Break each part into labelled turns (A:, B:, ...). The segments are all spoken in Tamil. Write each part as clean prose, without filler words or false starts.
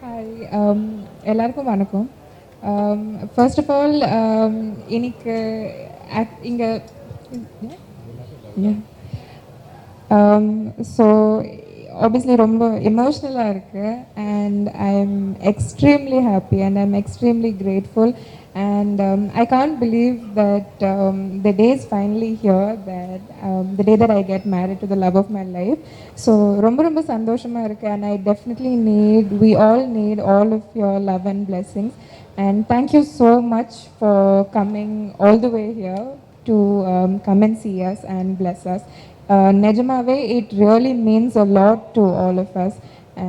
A: ஹாய், எல்லாருக்கும் வணக்கம். ஃபர்ஸ்ட் ஆஃப் ஆல், இன்னைக்கு இங்கே ஸோ ஆப்வியஸ்லி ரொம்ப எமோஷ்னலாக இருக்குது and I am extremely happy and I am extremely grateful and I can't believe that the day is finally here, that the day that I get married to the love of my life. So ரொம்ப ரொம்ப சந்தோஷமா இருக்கு and I definitely we all need all of your love and blessings, and thank you so much for coming all the way here to come and see us and bless us. Nejamave, it really means a lot to all of us.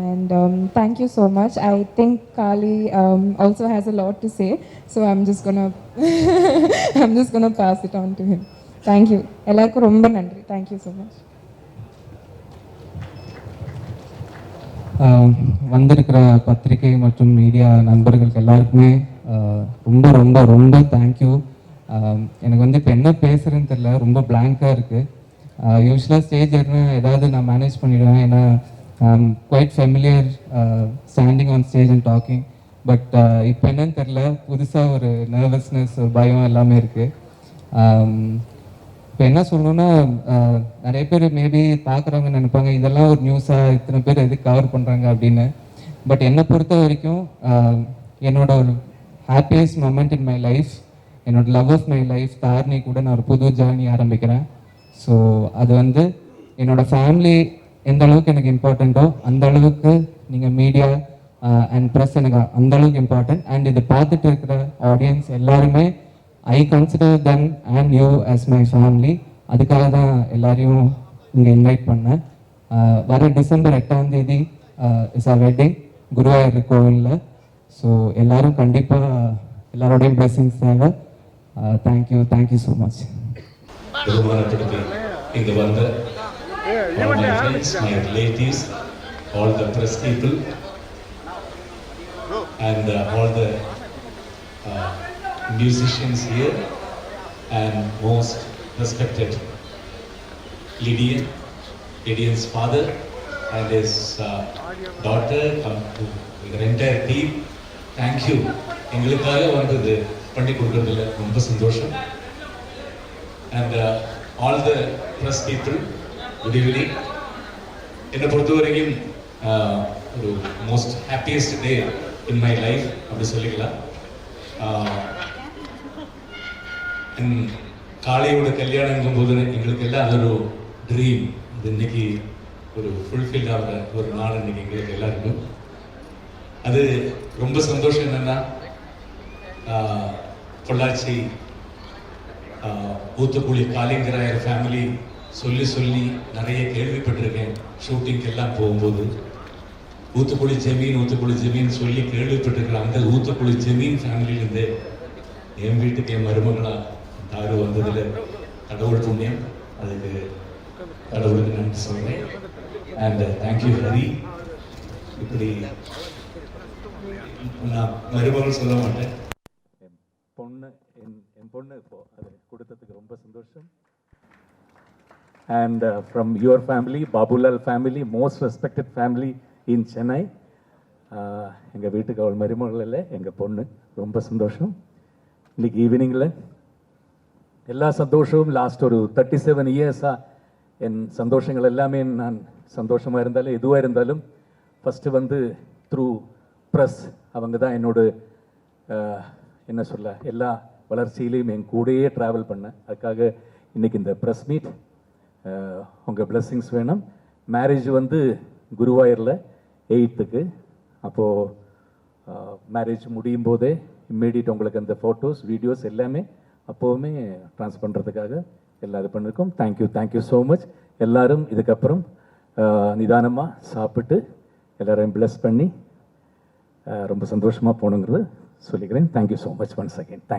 A: And thank you so much. I think Kali also has a lot to say, so I'm just gonna pass it on to him. Thank you. எல்லாருக்கும் ரொம்ப நன்றி. Thank you so much.
B: வந்திருக்கிற பத்திரிகை மற்றும் மீடியா நண்பர்களுக்கு எல்லாருக்குமே ரொம்ப ரொம்ப ரொம்ப தேங்க்யூ. எனக்கு வந்து இப்போ என்ன பேசுகிறேன்னு தெரியல, ரொம்ப பிளாங்காக இருக்குது. யூஸ்வலாக ஸ்டேஜ் ஏறினா ஏதாவது நான் மேனேஜ் பண்ணிவிடுவேன், ஏன்னா quite familiar standing on stage and talking, but இப்போ என்னன்னு தெரில, புதுசாக ஒரு நர்வஸ்னஸ், ஒரு பயம் எல்லாமே இருக்குது. இப்போ என்ன சொல்லணுன்னா, நிறைய பேர் மேபி பார்க்குறவங்க நினைப்பாங்க இதெல்லாம் ஒரு நியூஸாக, இத்தனை பேர் எதுக்கு கவர் பண்ணுறாங்க அப்படின்னு. பட் என்னை பொறுத்த வரைக்கும் என்னோட ஒரு happiest moment in my life, என்னோட love of my life Tharni கூட நான் ஒரு புது ஜேர்னி ஆரம்பிக்கிறேன். ஸோ அது வந்து என்னோட ஃபேமிலி எந்த அளவுக்கு எனக்கு இம்பார்ட்டண்ட்டோ அந்த அளவுக்கு நீங்கள் மீடியா அண்ட் ப்ரெஸ் எனக்கு அந்த அளவுக்கு இம்பார்ட்டன்ட். அண்ட் இதை பார்த்துட்டு இருக்கிற ஆடியன்ஸ் எல்லாருமே ஐ consider them and you as my family. அதுக்காக தான் எல்லாரையும் இங்கே இன்வைட் பண்ணேன். வர டிசம்பர் 8ஆம் தேதி இஸ் ஆர் வெட்டிங் குருவாயூர் கோவிலில். ஸோ எல்லாரும் கண்டிப்பாக எல்லாரோடையும் பிளெஸிங்ஸ் தேவை. Thank you so much.
C: இங்கே வந்த all my friends, my relatives, all the press people, and all the musicians here, and most respected Lydian's father and his daughter, the entire team. Thank you. எங்களுக்காக வந்தது பண்ணி கொடுக்கறதுல ரொம்ப சந்தோஷம். And all the press people, good evening. என்னை பொறுத்த வரைக்கும் ஒரு most happiest day in my life அப்படி சொல்லிக்கலாம். காளையோட கல்யாணங்கும் போது எங்களுக்கு எல்லாம் அது ஒரு ட்ரீம். அது இன்னைக்கு ஒரு ஃபுல்ஃபில் ஆகிற ஒரு நாள் இன்னைக்கு எங்களுக்கு எல்லாருக்கும். அது ரொம்ப சந்தோஷம். என்னன்னா பொள்ளாச்சி ஊத்துக்குழி காளிங்கராயர் ஃபேமிலி சொல்லி நிறைய கேள்விப்பட்டிருக்கேன். ஷூட்டிங்க்கு எல்லாம் போகும்போது ஊத்துக்குழி ஜமீன் சொல்லி கேள்விப்பட்டிருக்கிறேன். அந்த ஊத்துக்குழி ஜமீன் ஃபேமிலியிலேருந்து என் வீட்டுக்கு என் மருமகளா தாரு வந்ததில் கடவுள் புண்ணியம். அதுக்கு கடவுளுக்கு நன்றி சொல்கிறேன். And thank you Hari. இப்படி நான் மருமகள் சொல்ல மாட்டேன், என் பொண்ணு இப்போ அது கொடுத்ததுக்கு ரொம்ப சந்தோஷம். And from your family, Babulal family, most respected family in Chennai, எங்கள் வீட்டுக்கு அவள் மருமகள் இல்லை, எங்கள் பொண்ணு. ரொம்ப சந்தோஷம். இன்னைக்கு ஈவினிங்கில் எல்லா சந்தோஷமும் லாஸ்ட் ஒரு 37 இயர்ஸாக என் சந்தோஷங்கள் எல்லாமே நான் சந்தோஷமாக இருந்தாலும் எதுவாக இருந்தாலும் ஃபஸ்ட்டு வந்து த்ரூ ப்ரெஸ் அவங்க தான் என்னோட என்ன சொல்ல எல்லா வளர்ச்சியிலையும் என் கூடயே ட்ராவல் பண்ணேன். அதுக்காக இன்றைக்கி இந்த ப்ரெஸ் மீட் உங்கள் பிளெஸ்ஸிங்ஸ் வேணும். மேரேஜ் வந்து குருவாயூரில் 8th. அப்போது மேரேஜ் முடியும் போதே இம்மீடியட் உங்களுக்கு அந்த ஃபோட்டோஸ் வீடியோஸ் எல்லாமே அப்போவுமே ட்ரான்ஸ்ஃபர் பண்ணுறதுக்காக எல்லாம் இது பண்ணியிருக்கோம். Thank you so much. எல்லோரும் இதுக்கப்புறம் நிதானமாக சாப்பிட்டு எல்லோரையும் பிளஸ் பண்ணி ரொம்ப சந்தோஷமாக போகணுங்கிறது சொல்லிக்கிறேன். Thank you so much once again. Thank you.